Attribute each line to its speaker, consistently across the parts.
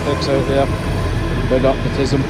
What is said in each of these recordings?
Speaker 1: graphics out there. Big up Nepotism.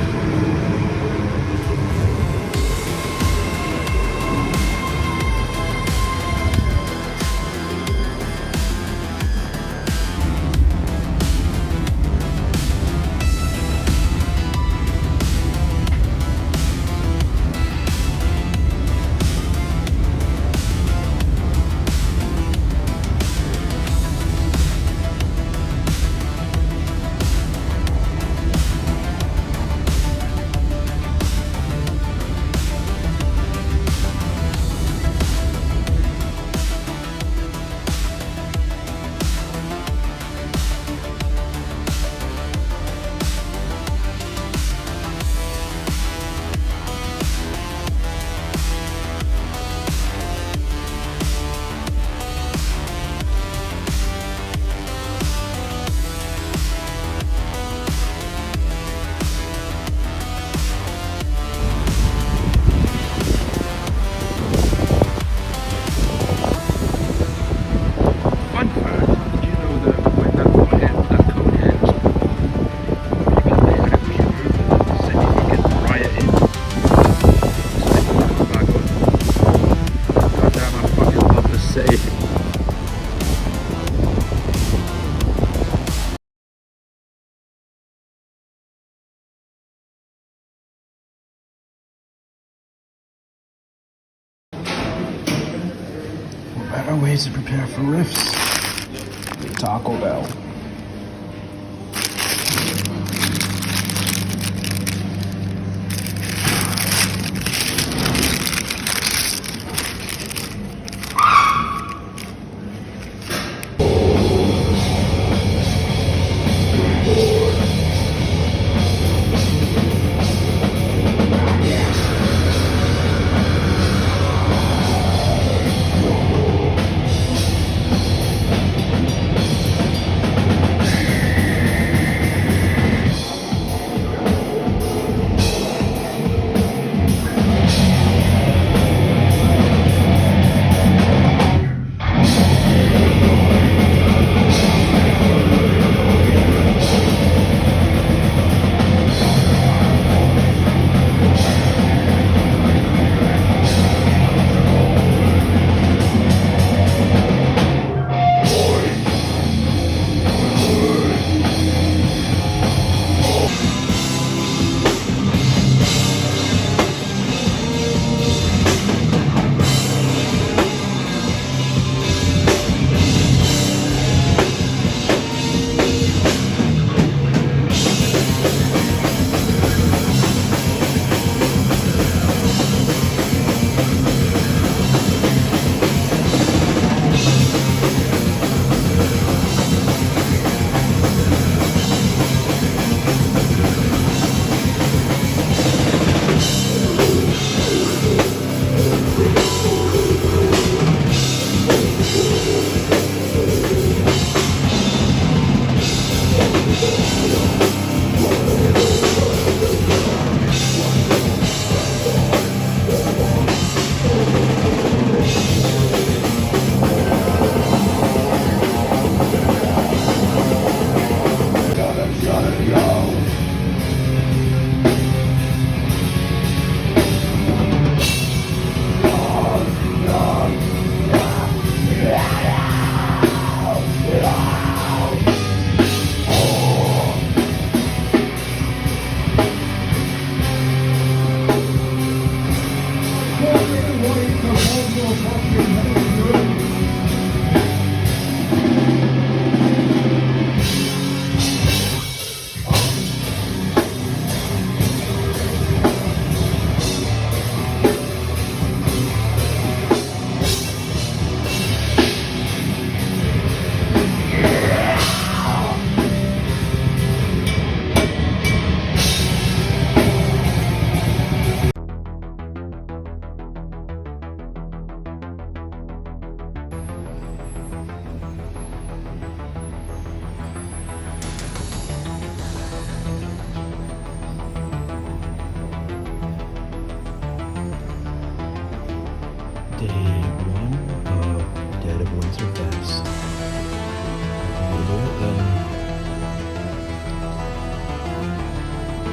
Speaker 1: Better ways to prepare for RIFFS. Taco Bell.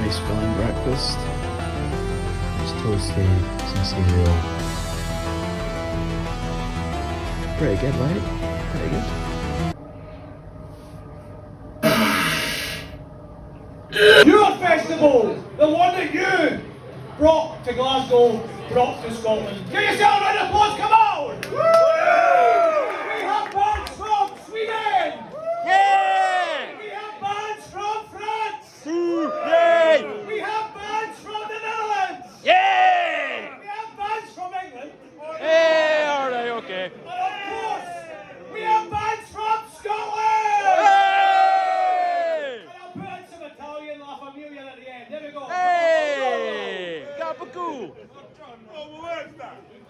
Speaker 1: Nice filling breakfast.
Speaker 2: It's toasty, some cereal. Pretty good, right? Pretty good.
Speaker 3: Your festival, the one that you brought to Glasgow, brought to Scotland. Give yourself a round of applause, come on! Woo! We have bands from Sweden!
Speaker 4: Yeah!
Speaker 3: We have bands from France!
Speaker 4: Yay!
Speaker 3: We have bands from the Netherlands!
Speaker 4: Yeah!
Speaker 3: We have bands from England!
Speaker 4: Hey, alright, okay.
Speaker 3: And of course, we have bands from Scotland!
Speaker 4: Hey!
Speaker 3: And I'll put in some Italian La Familia at the end. There we go.
Speaker 4: Hey! Gabagool!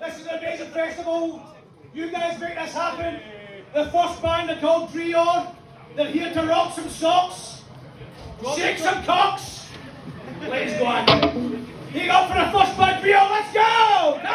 Speaker 3: This is an amazing festival. You guys make this happen. The first band are called Dreor. They're here to rock some socks, shake some cocks. Let's go on. You go for the first band, Dreor. Let's go! Come on!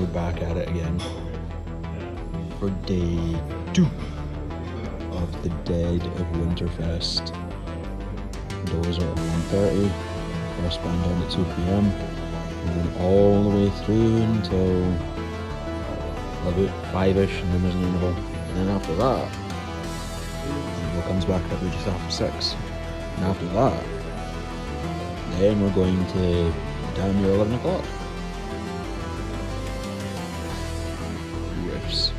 Speaker 2: we're back at it again for day 2 of the Dead of Winterfest. Doors are at 1:30, first band on at 2 PM, and then all the way through until about 5ish, and then there's an interval. And then after that, the interval comes back at just after 6. And after that, then we're going to down near 11 o'clock. RIFFS.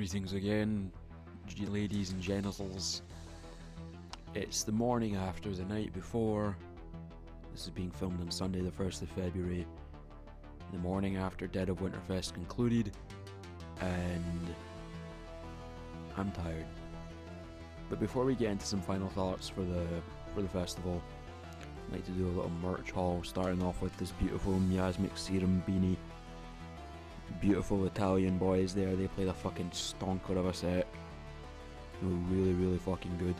Speaker 5: Greetings again, ladies and genitals. It's the morning after the night before. This is being filmed on Sunday the 1st of February. The morning after Dead of Winterfest concluded, and I'm tired. But before we get into some final thoughts for the festival, I'd like to do a little merch haul, starting off with this beautiful Miasmic Serum beanie. Beautiful Italian boys there, they play the fucking stonker of a set. They were really fucking good.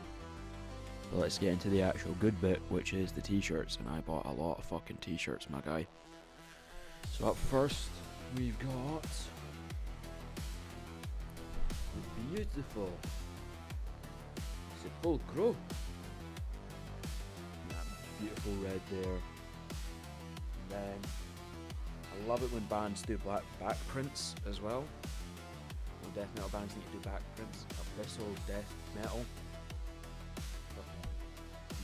Speaker 5: But let's get into the actual good bit, which is the t-shirts, and I bought a lot of fucking t-shirts, my guy. So up first, we've got the beautiful Sepolcoro. That beautiful red there. And then I love it when bands do back prints as well. Well, death metal bands need to do back prints. Abyssmal death metal.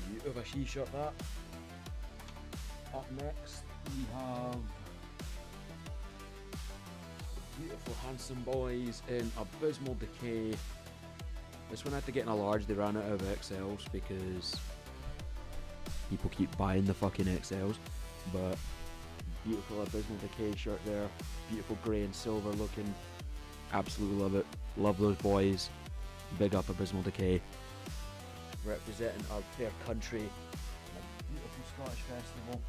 Speaker 5: Beautiful t-shirt that. Up next we have the beautiful handsome boys in Abysmal Decay. This one I had to get in a large, they ran out of XLs because people keep buying the fucking XLs. But beautiful Abysmal Decay shirt there, beautiful grey and silver looking, absolutely love it, love those boys, big up Abysmal Decay, representing our fair country, a beautiful Scottish festival.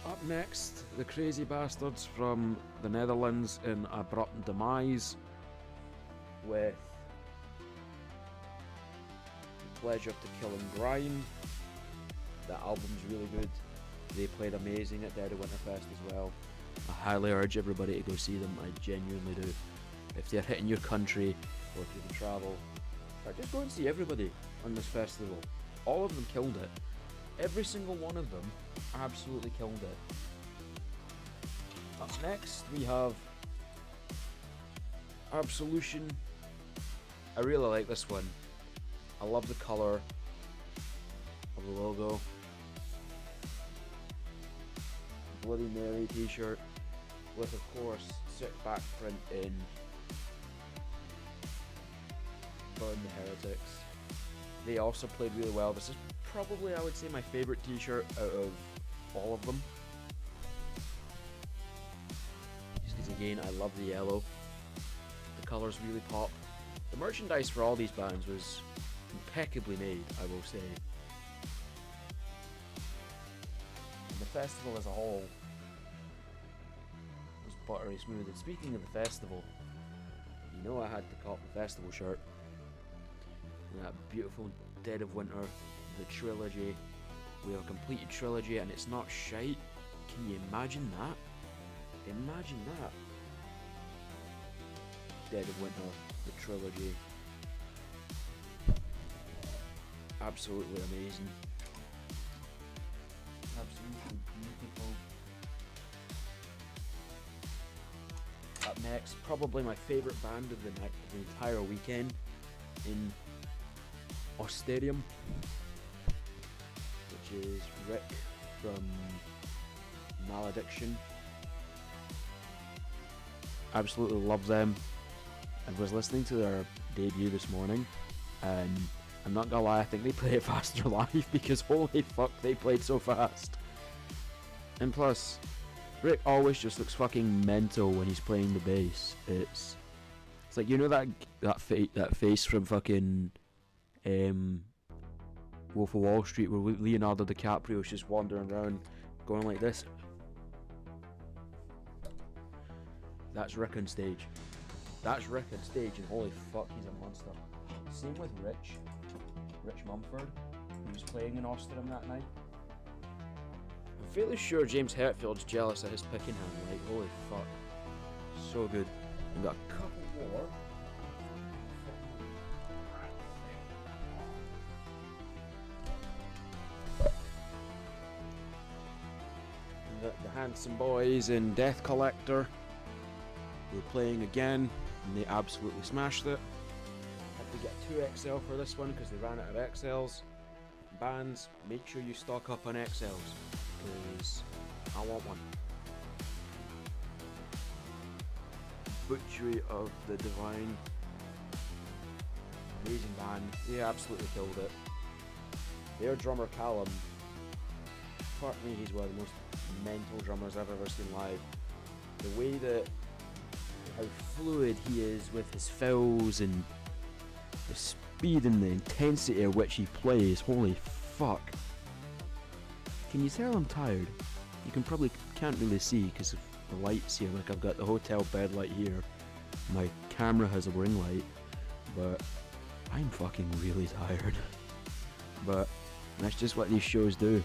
Speaker 5: Up next, the crazy bastards from the Netherlands in Abrupt Demise with Pleasure to Kill and Grind. The album's really good. They played amazing at Dead of Winterfest as well. I highly urge everybody to go see them, I genuinely do. If they're hitting your country, or if you can travel, or just go and see everybody on this festival. All of them killed it. Every single one of them absolutely killed it. Up next we have Absolution. I really like this one. I love the colour of the logo. Bloody Mary t-shirt with, of course, sick back print in Burn the Heretics. They also played really well. This is probably, I would say, my favourite t-shirt out of all of them. Just because, again, I love the yellow. The colours really pop. The merchandise for all these bands was impeccably made, I will say. And the festival as a whole was buttery smooth. And speaking of the festival, you know I had to cop the festival shirt. And that beautiful Dead of Winter, the Trilogy. We have a completed Trilogy and it's not shite. Can you imagine that? Imagine that. Dead of Winter, the Trilogy. Absolutely amazing. Absolutely beautiful. Up next, probably my favourite band of the night, the entire weekend, in Austerymn, which is Rick from Malediction. Absolutely love them. I was listening to their debut this morning, and I'm not gonna lie, I think they play it faster live because holy fuck, they played so fast. And plus, Rick always just looks fucking mental when he's playing the bass. It's like, you know that face from fucking Wolf of Wall Street where Leonardo DiCaprio's just wandering around going like this. That's Rick on stage. That's Rick on stage, and holy fuck, he's a monster. Same with Rich Mumford, who was playing in Austerym that night. I'm fairly sure James Hetfield's jealous of his picking hand, like, holy fuck. So good. We've got a couple more. The handsome boys in Death Collector were playing again, and they absolutely smashed it. Had to get 2XL for this one because they ran out of XLs. Bands, make sure you stock up on XLs because I want one. butchery of the divine. Amazing band. They absolutely killed it. Their drummer Callum, fuck me, he's one of the most mental drummers I've ever seen live. The way that, how fluid he is with his fills and the speed and the intensity at which he plays, holy fuck. Can you tell I'm tired? You can't really see because of the lights here, like I've got the hotel bed light here, my camera has a ring light, but I'm fucking really tired. But that's just what these shows do,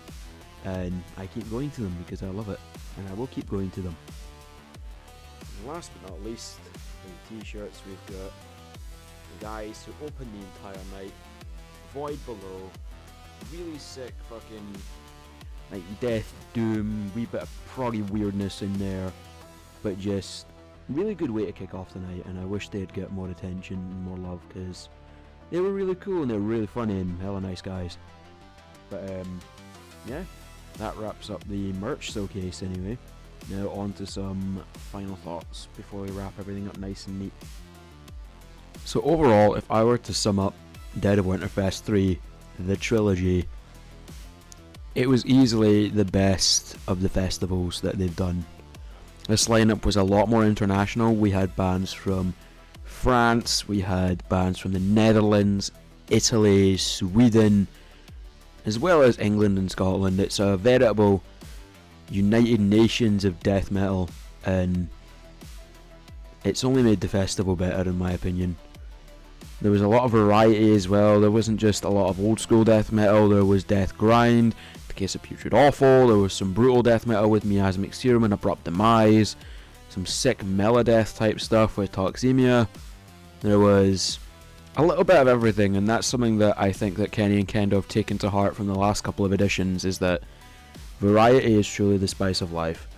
Speaker 5: and I keep going to them because I love it, and I will keep going to them. And last but not least, in t-shirts we've got the guys who open the entire night, Void Below, really sick fucking like death, doom, wee bit of proggy weirdness in there, but just really good way to kick off the night, and I wish they'd get more attention and more love because they were really cool and they were really funny and hella nice guys. But yeah, that wraps up the merch showcase anyway. Now on to some final thoughts before we wrap everything up nice and neat. So overall, if I were to sum up Dead of Winterfest 3, the trilogy, it was easily the best of the festivals that they've done. This lineup was a lot more international. We had bands from France, we had bands from the Netherlands, Italy, Sweden, as well as England and Scotland. It's a veritable United Nations of death metal, and it's only made the festival better in my opinion. There was a lot of variety as well. There wasn't just a lot of old school death metal, there was death grind, in the case of Putrid Offal, there was some brutal death metal with Miasmic Serum and Abrupt Demise, some sick melodeath type stuff with Toxaemia. There was a little bit of everything, and that's something that I think that Kenny and Kendo have taken to heart from the last couple of editions, is that variety is truly the spice of life.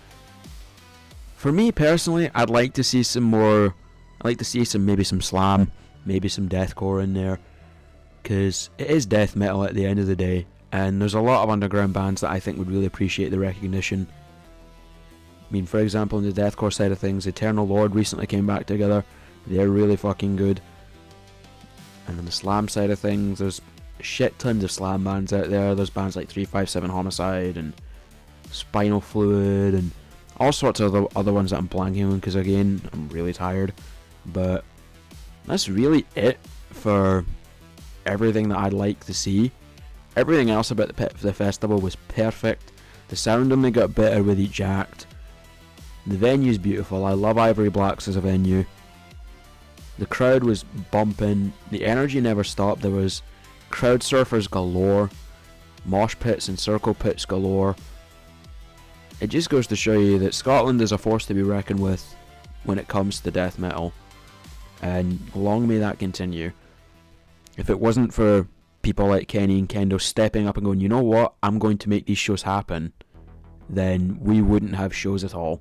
Speaker 5: For me personally, I'd like to see some more, maybe some slam, maybe some deathcore in there, because it is death metal at the end of the day, and there's a lot of underground bands that I think would really appreciate the recognition. I mean, for example, in the deathcore side of things, Eternal Lord recently came back together. They're really fucking good. And on the slam side of things, there's shit tons of slam bands out there. There's bands like 357 Homicide and Spinal Fluid and all sorts of other ones that I'm blanking on because, again, I'm really tired. But that's really it for everything that I'd like to see. Everything else about the festival was perfect. The sound only got better with each act. The venue's beautiful. I love Ivory Blacks as a venue. The crowd was bumping. The energy never stopped. There was crowd surfers galore, mosh pits and circle pits galore. It just goes to show you that Scotland is a force to be reckoned with when it comes to death metal, and long may that continue. If it wasn't for people like Kenny and Kendo stepping up and going, you know what, I'm going to make these shows happen, then we wouldn't have shows at all.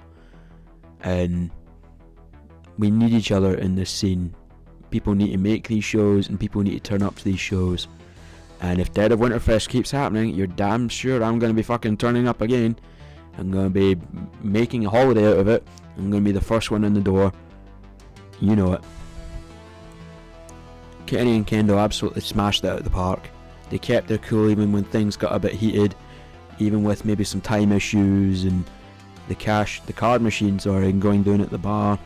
Speaker 5: And we need each other in this scene. People need to make these shows and people need to turn up to these shows. And if Dead of Winterfest keeps happening, you're damn sure I'm going to be fucking turning up again. I'm going to be making a holiday out of it. I'm going to be the first one in the door. You know it. Kenny and Kendo absolutely smashed it out of the park. They kept their cool even when things got a bit heated, even with maybe some time issues and the card machine, going down at the bar.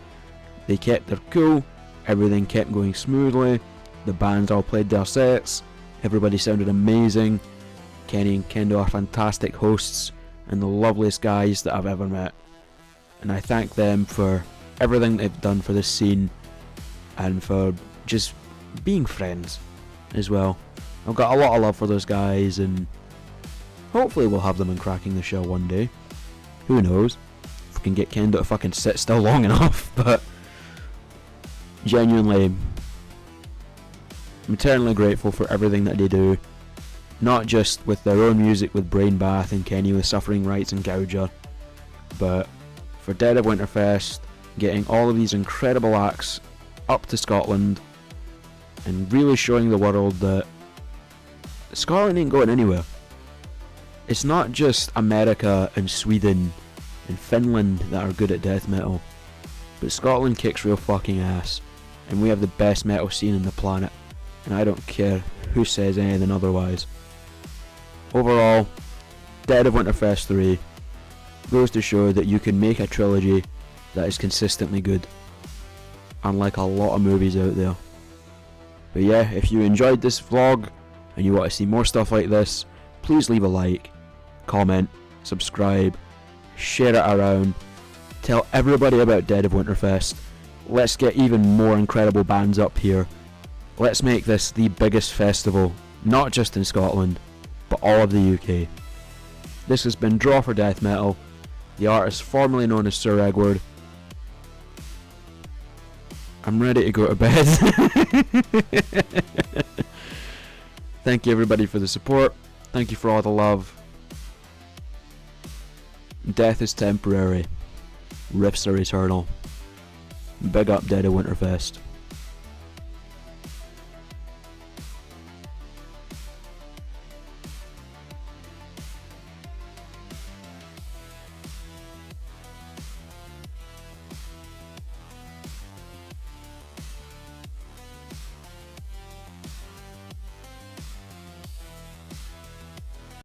Speaker 5: They kept their cool, everything kept going smoothly, the bands all played their sets, everybody sounded amazing. Kenny and Kendo are fantastic hosts and the loveliest guys that I've ever met. And I thank them for everything they've done for this scene and for just being friends as well. I've got a lot of love for those guys and hopefully we'll have them in Cracking the Shell one day. Who knows? If we can get Kendo to fucking sit still long enough, but genuinely, I'm eternally grateful for everything that they do, not just with their own music with Brain Bath and Kenny with Suffering Rights and Gouger, but for Dead of Winterfest, getting all of these incredible acts up to Scotland and really showing the world that Scotland ain't going anywhere. It's not just America and Sweden and Finland that are good at death metal. but Scotland kicks real fucking ass, and we have the best metal scene on the planet, and I don't care who says anything otherwise. Overall, Dead of Winterfest 3 goes to show that you can make a trilogy that is consistently good, unlike a lot of movies out there. But yeah, if you enjoyed this vlog and you want to see more stuff like this, please leave a like, comment, subscribe, share it around, tell everybody about Dead of Winterfest. Let's get even more incredible bands up here. Let's make this the biggest festival, not just in Scotland, but all of the UK. This has been Draw for Death Metal, the artist formerly known as Sir Egward. I'm ready to go to bed. Thank you everybody for the support. Thank you for all the love. Death is temporary. Riffs are eternal. Big up Dead of Winterfest.